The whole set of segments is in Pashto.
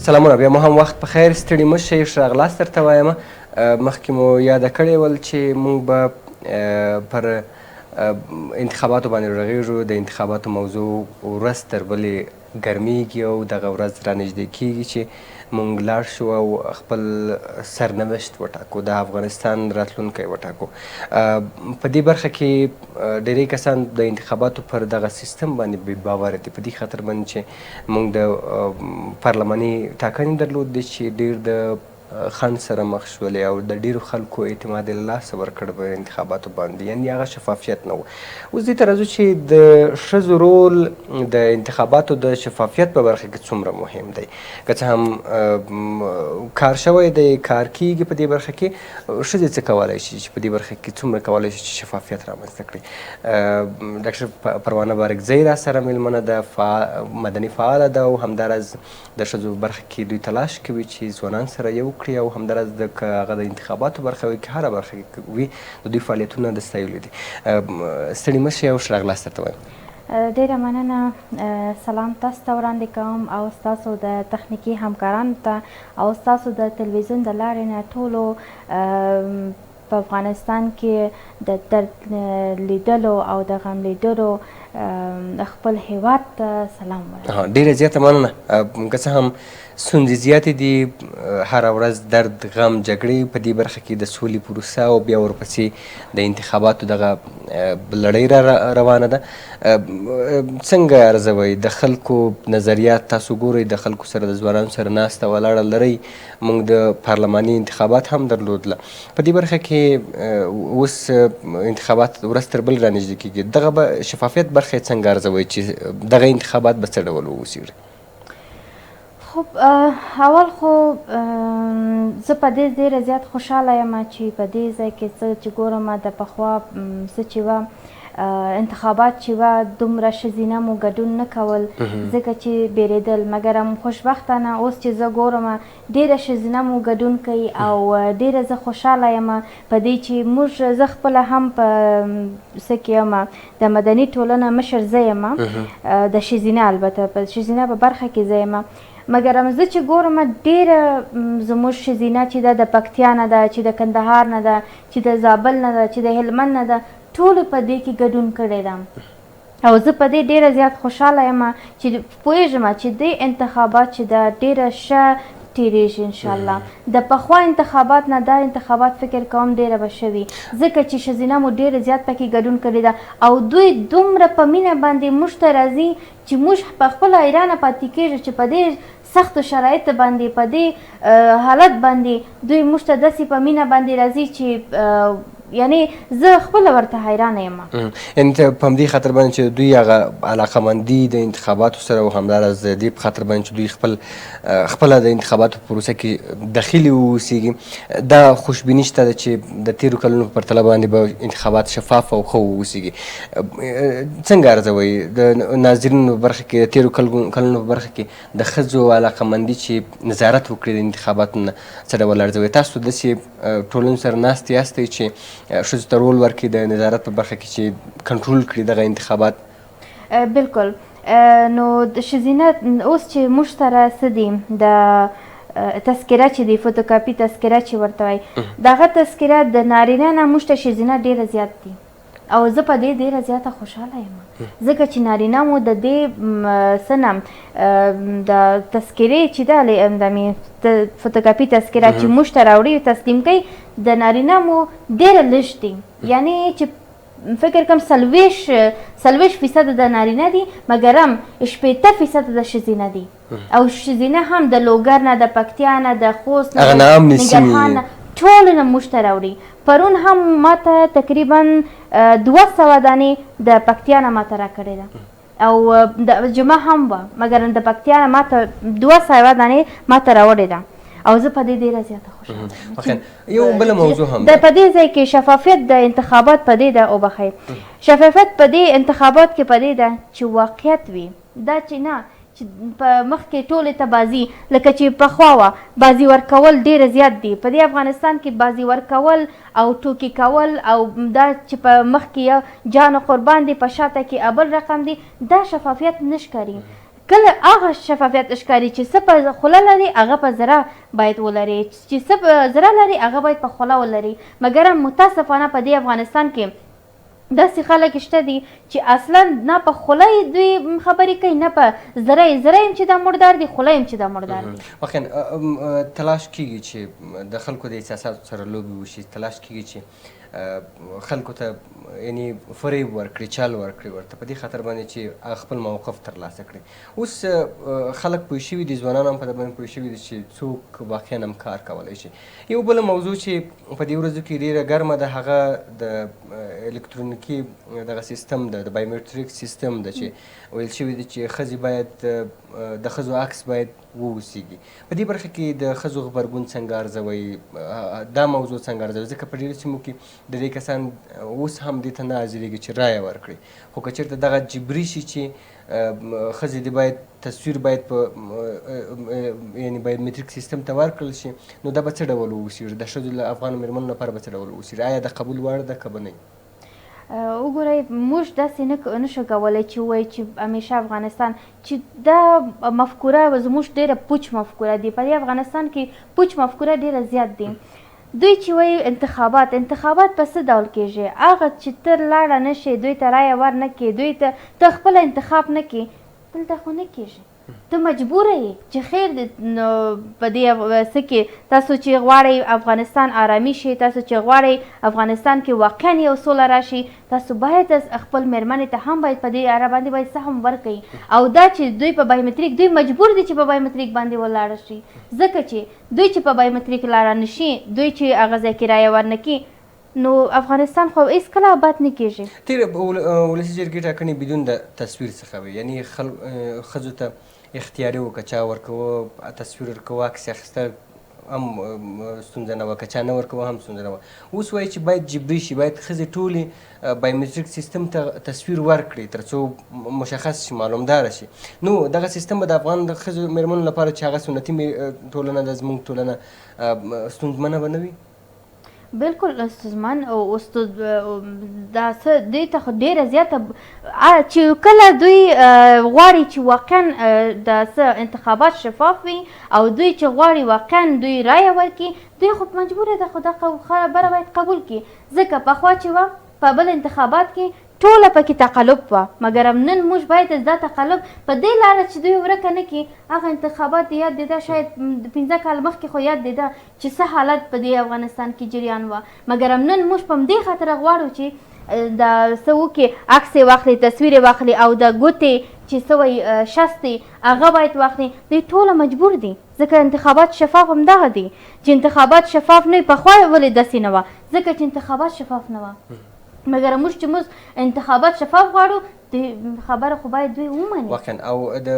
سلامونه، بیا مو هم وخت په خیر، ستړي مه شئ، ښه راغلاست درته وایمه. مخکې مو یاده کړې ول چې موږ به پر انتخاباتو باندې رغېږو. د انتخاباتو موضوع ورځ تر بلې ګرمیږي او دغه ورځ رانږدې کیږي چې موږ لاړ شو او خپل سرنوشت وټاکو، د افغانستان راتلونکی وټاکو. په دې برخه کې ډېری کسان د انتخاباتو پر دغه سیستم باندې بې باوره دي، په دې خاطر باندې چې موږ د پارلماني ټاکنې درلود چې ډېر د خنډ سره مخ شولې او د ډېرو خلکو اعتماد له لاسه ورکړ په انتخاباتو باندې، یعنې هغه شفافیت نه و. اوس دې ته راځو چې د ښځو رول د انتخاباتو د شفافیت په برخه کې څومره مهم دی. که څه هم کار شوی دی، کار کیږي په دې برخه کې، ښځې څه کولی شي چې په دې برخه کې څومره کولی شي چې شفافیت رامنځته کړي؟ ډاکټر پروانه بارکزۍ را سره مېلمنه ده، مدني فعاله ده او همداراز د ښځو برخه کې دوی تلاش کوي چې ځوانان سره یو کړي او همداراز که هغه د انتخاباتو برخه وي که هره برخه کې وي د دوی فعالیتونه د ستایلو دي. ستړي مه شئ او ښه راغلاست درته وایم. ډیره مننه. سلام تاسو ته وړاندې کوم او ستاسو د تخنیکي همکارانو ته او ستاسو د تلویزیون د لارې نه ټولو په افغانستان کې د درد لیدلو او د غم لیدلو خپل هیواد ته سلام وایم. ډیره زیاته مننه. که څه هم ستونزې زیاتې دي، هره ورځ درد، غم، جګړې په دې برخه کې د سولې پروسه او بیا ورپسې د انتخاباتو دغه لړۍ را روانه ده. څنګه ارزوئ د خلکو نظریات؟ تاسو ګورئ د خلکو سره د ځوانانو سره ناسته ولاړه لرئ، موږ د پارلماني انتخابات هم درلودله. په دې برخه کې اوس انتخابات ورځ تر بلې رانږدې کېږي، دغه به شفافیت برخه یې څنګه ارزوئ چې دغه انتخابات به څه ډول واوسېږي؟ خب اول خو زه په دې ډېره زیات خوشحاله یم چې په دې ځای کې څه چې ګورم د پخوا څه چې وه انتخابات چې وه دومره ښځینه مو ګډون نه کول ځکه چې بیرېدل، مګر خوشبختانه اوس چې زه ګورم ډېره ښځینه مو ګډون کوي او ډېره زه خوشحاله یم په دې چې موږ زه خپله هم په څه کې یم د مدني ټولنه مشر زه یم، د ښځینه البته په ښځینه په برخه کې زه یم، مګر زه چې ګورم ډېره زموږ ښځینه چې ده د پکتیا نه ده، چې د کندهار نه ده، چې د زابل نه ده، چې د هلمند نه ده، ټولو په دې کې ګډون کړی ده او زه په دې ډېره زیات خوشحاله یم چې پوهېږم چې دې انتخابات چې ده ډېره ښه تیریږي انشاءالله. د پخوا انتخابات نه دا انتخابات فکر کوم ډېره به ښه وي ځکه چې ښځینه مو ډېره زیات پکې ګډون کړی ده او دوی دومره په مینه باندې موږ ته راځي چې موږ په خپله حیرانه پاتې کېږو چې په دې سختو شرایطو باندې، په دې حالت باندې دوی موږ ته داسې په مینه باندې راځي چې یعنی زه خپله ورته حیرانه یم. یعنې ته په همدې خاطر باندې چې دوی هغه علاقهمندي د انتخاباتو سره او همداراز د دې په خاطر باندې چې دوی خپله د انتخاباتو په پروسه کې دخیلي واوسېږي، دا خوشبیني شته ده چې د تېرو کلونو په پرتله باندې به انتخابات شفاف او ښه واوسېږي. څنګه ارزوئ د ناظرینو په برخه کې د تېرو کلونو په برخه کې د ښځو علاقهمندي چې نظارت وکړي د انتخاباتو نه څه ډول ارزوئ؟ تاسو داسې ټولنو سره ناست یاستئ چې ښځو ته رول ورکړي د نظارت په برخه کې چې کنټرول کړي دغه انتخابات؟ بلکل. نو د ښځینه اوس چې موږ سره څه دي د تذکره چې دی فوتوکاپي تذکره چې ورته وایي دغه تذکره د نارینه نه موږ ته ښځینه ډېره زیات دي او زه په دې ډېره زیاته خوشحاله یم ځکه چې نارینه مو د دې څه نه د تذکرې چې ده فوتوکاپي تذکره چې موږ ته راوړي تسلیم کوي د نارینه مو ډېره لږ دي، یعنې چې فکر کوم 40% د نارینه دي مګر هم 80% د ښځینه دي او ښځینه هم د لوګر نه، د پکتیا نه، د خوست نه، د ننګرهار نه، ټولو نه موږ ته راوړي. پرون هم ماته تقریبا 200 دانې د پکتیا نه ماته راکړې ده او د جمعه هم وه مګر د پکتیا نه ماته 200 دانې ماته راوړې ده او زه په دې ډېره زیاته خوشحاله یم. یو بله موضوع هم په دې ځای کې شفافیت د انتخابات په دې ده او بخیر شفافیت په دې انتخابات کې په دې ده چې واقعیت وي، دا چې نه چې په مخکې ټولې ته بازي لکه چې پخوا وه بازي ورکول ډېره زیات دي په دې افغانستان کې بازي ورکول او ټوکې کول او دا چې په مخکې جان قربان دي په شاته کې اول رقم دي دا شفافیت نه ښکاري. کله هغه شفافیت ښکاري چې څه په خوله لري هغه په زړه باید ولري، چې څه په زړه لري هغه باید په خوله ولري. مګر متاسفانه په دې افغانستان کې داسې خلک شته دي چې اصلا نه په خوله دوی خبرې کوي نه په زړه یې چې دا مردار دي، خوله یې چې دا مردار دي. واقعا تلاش کیږي چې د خلکو د احساساتو سره لوبې وشي، تلاش کیږي چې خلکو ته یعنی فریب ورکړي، چل ورکړي ورته په دې خاطر باندې چې خپل موقف ترلاسه کړي. اوس خلک پوه شوي دي، ځوانان هم په دې باندې پوه شوي دي چې څوک واقعا هم کار کولی شي. یو بله موضوع چې په دې ورځو کې ډېره ګرمه ده هغه د الکترونیکي دغه سیستم ده، د بایومټریک سیستم ده چې ویل شوي دي چې ښځې باید د ښځو عکس باید ووسیږي. په دې برخه کې د ښځو غبرګون څنګه ارزوئ؟ دا موضوع څنګه ارزوئ؟ ځکه په ډېرو سیمو کې د دې کسان اوس هم دې ته نه حاضرېږي چې رایه ورکړي، خو که چېرته دغه جبري شي چې ښځې دې باید تصویر باید په یعنی بایومټریک سیستم ته ورکړل شي، نو دا به څه ډول ووسیږي؟ د ښځو له افغانو مېرمنو لپاره به څه ډول ووسیږي؟ آیا د قبول وړ ده که به نه؟ وګورئ موږ داسې نشو کولی چې ووایو چې همیشه افغانستان چې دا مفکوره زموږ ډېره پوچ مفکوره دی. په دې افغانستان کې پوچ مفکوره ډېره زیات دی. دوی چې وایي انتخابات په څه ډول کېږي؟ هغه چې ته لاړه نه شې، دوی ته رایه ور نه کړې، دوی ته خپله انتخاب نه کړې، دلته خو نه کېږي. ته مجبوره یې چې خیر دې نو په دې څه کې تاسو چې غواړئ افغانستان آرامي شي، تاسو چې غواړئ افغانستان کې واقعا یو سوله راشي، تاسو باید خپل مېرمنې ته هم باید په دې اړه باندې باید سهم ورکړئ. او دا چې دوی په بایومټریک دوی مجبور دي چې په بایومټریک باندې ولاړ شي، ځکه چې دوی چې په بایومټریک لاړه نه شي، دوی چې هغه ځای کې رایه ور نه کړي، نو افغانستان خو هیڅکله آباد نه کېږي. تېره ولسي جرګې ټاکنې بدون د تصویر څخه وي، یعنې ښځو ته اختیاري وه، که چا ورکوه تصویر ورکوه، عکس اخیستل هم ستونزه نه وه، که چا نه ورکوه هم ستونزه نه وه. اوس وایي چې باید جبري شي، باید ښځې ټولې بایومټریک سیستم ته تصویر ورکړي تر څو مشخص شي، معلومداره شي. نو دغه سیستم به د افغان د ښځو مېرمنو لپاره چې هغه سنتي ټولنه ده زموږ ټولنه ستونزمنه به نه وي؟ بالکل ستونزمن او دا څه دوی ته خو ډېره زیاته چې کله دوی غواړي چې واقعا د څه انتخابات شفاف وي او دوی چې غواړي واقعا دوی رایه ورکړي، دوی خو مجبوره ده خو دا خبره باید قبول کړي. ځکه پخوا چې وه په بل انتخابات کې ټوله پکې تقلب وه، مګر نن موږ باید دا تقلب په دې لاره چې دوی ورکه نه کړي. هغه انتخابات یاد دی دا شاید 15 کال مخکې خو یاد دی دا چې څه حالت په دې افغانستان کې جریان وه، مګر نن موږ په همدې خاطر غواړو چې د څه وکړي، عکس یې واخلي، تصویر یې واخلي او د ګوتې چې څه وایي شست دی هغه باید واخلي. دوی ټوله مجبور دي ځکه انتخابات شفاف همدغه دي چې انتخابات شفاف نه وي. پخوا ولې داسې نه وه؟ ځکه چې انتخابات شفاف نه وه. مګر موږ چې موږ انتخابات شفاف غواړو، د خبره خو باید دوی ومني. واقعا. او د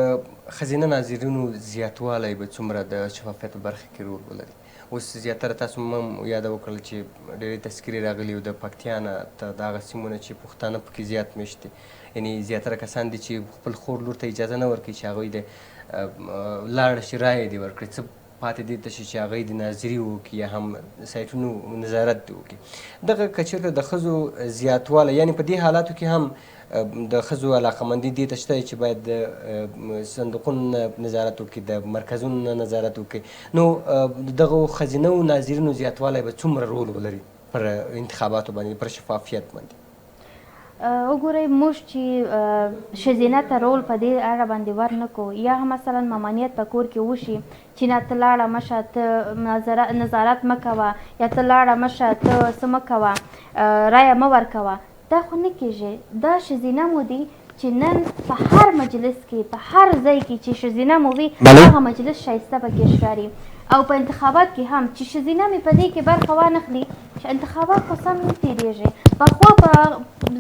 ښځینه ناظرینو زیاتوالی به څومره د شفافیت په برخه کې رول ولري؟ اوس زیاتره تاسو هم یاده وکړل چې ډېرې تذکرې راغلي او د پکتیا نه د هغه سیمونه چې پښتانه پکې زیات میشت دي، یعنې زیاتره کسان دي چې خپل خور لور ته اجازه نه ورکوي چې هغوی د لاړه شي رایه دې ورکړي، څه پاتې دې ته شي چې هغوی د ناظري وکړي یا هم سایټونو نظارت دې وکړي. دغه که چېرته د ښځو زیاتوالی، یعنې په دې حالاتو کې هم د ښځو علاقمندي دې ته شته چې باید د صندوقونو نظارت وکړي، د مرکزونو نظارت وکړي، نو دغو ښځینهو ناظرینو زیاتوالی به څومره رول ولري پر انتخاباتو باندې، پر شفافیت باندې؟ وګورئ موږ چې ښځینه ته رول په دې اړه باندې ور نه کړو، یا هم مثلا ممانعت په کور کې وشي چې نه ته لاړه مه شه، ته نظارت مه کوه، یا ته لاړه مه شه، ته څه مه کوه، رایه مه ورکوه، دا خو نه کېږي. دا ښځینه مو دي چې نن په هر مجلس کې په هر ځای کې چې ښځینه مو وي هغه مجلس ښایسته پکې ښکاري. او په انتخابات کې هم چې ښځینه مې په دې کې برخه وانخلي، انتخابات خو سم نه تېرېږي. پخوا په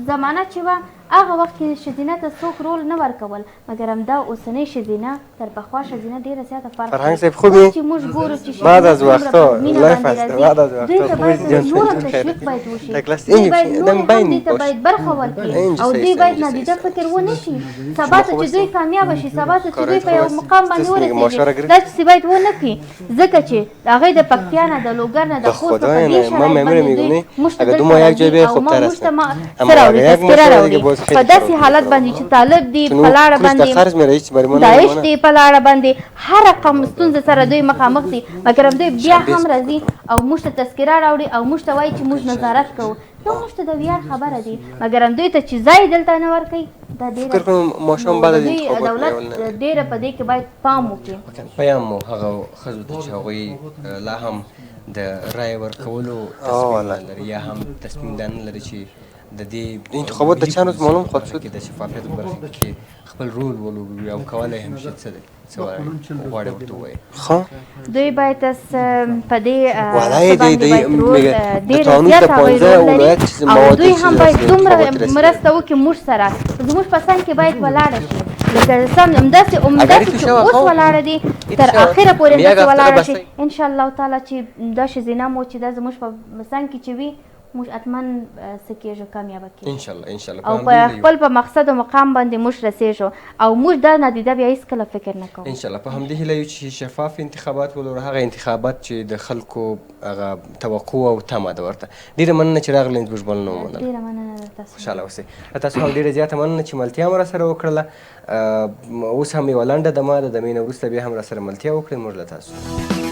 زمانه چې وه هغه وخت کې ښځینه ته څوک رول نه ورکول، مګر همدا اوسنۍ ښځینه تر پخوا ښځینه ډېره زیاته فرق فرهنګ صاحب خوب یې؟ چې موږ ګورو چې بعد از وقتا لایف است، بعد از دوی وقتا ته باید نور هم تشویق باید وشي، دوی باید نور هم دې ته باید برخه ورکړي او دوی باید نادیده فکر ونه شي. سبا ته چې دوی کامیابه شي، سبا ته چې دوی په یو مقام باندې ورسېږي، دا چې باید ونه کړي. ځکه چې هغوی د پکتیا نه، د لوګر نه، د خوست په دې شرایط باندې دوی موږ ته دلته راځي او ما موږ ته تذکره راوړي. په داسې حالت باندې چې طالب دي په لاره باندې داعش دي په لاره باندې هر رقم ستونزه سره دوی مخامخ دي مګر دوی بیا هم راځي او موږ ته تذکره راوړي او موږ ته وایي چې موږ نظارت کوو نو موږ ته د ویاړ خبره دي مګر دوی ته چې ځای دلته نه ورکوي دا دوی دولت ډېره په دې کې باید پام وکړي پیام مو هغه ښځو ته چې هغوی لا هم د رایې ورکولو تصمیم نه لري یا هم تصمیم دا نه لري چې د دې انتخابات د چانو معلوم خود شد د شفافیت په برخه کې خپل رول ولوبوي او کولی هم شي څه دی څه غواړي ورته ووایي دوی باید په دې ډېر زیات هغوی رول لري او دوی هم باید دومره مرسته وکړي موږ سره زموږ په څنګ کې باید ولاړه شي لکه سم همداسې چې اوس ولاړه دي تر اخره پورې همداسې ولاړه شي انشاءالله تعالی چې دا ښځینه مو چې دا زموږ په څنګ کې چې وي موږ حتما څه کېږو کامیابه کېږو انشاءالله او په خپل په مقصد او مقام باندې موږ رسېږو او موږ دا نادیده بیا هېڅکله فکر نه کوو انشاءالله په همدې هیله یو چې شفاف انتخابات ولرو هغه انتخابات چې د خلکو هغه توقع او تمه ده ورته ډېره مننه چې راغلئ زموږ بلنه ومنله ډېره مننه له تاسو خوشحاله اوسئ تاسو هم ډېره زیاته مننه چې ملتیا مو راسره وکړله اوس هم یوه لنډه دمه ده دمې نه وروسته بیا هم راسره ملتیا وکړئ موږ له تاسو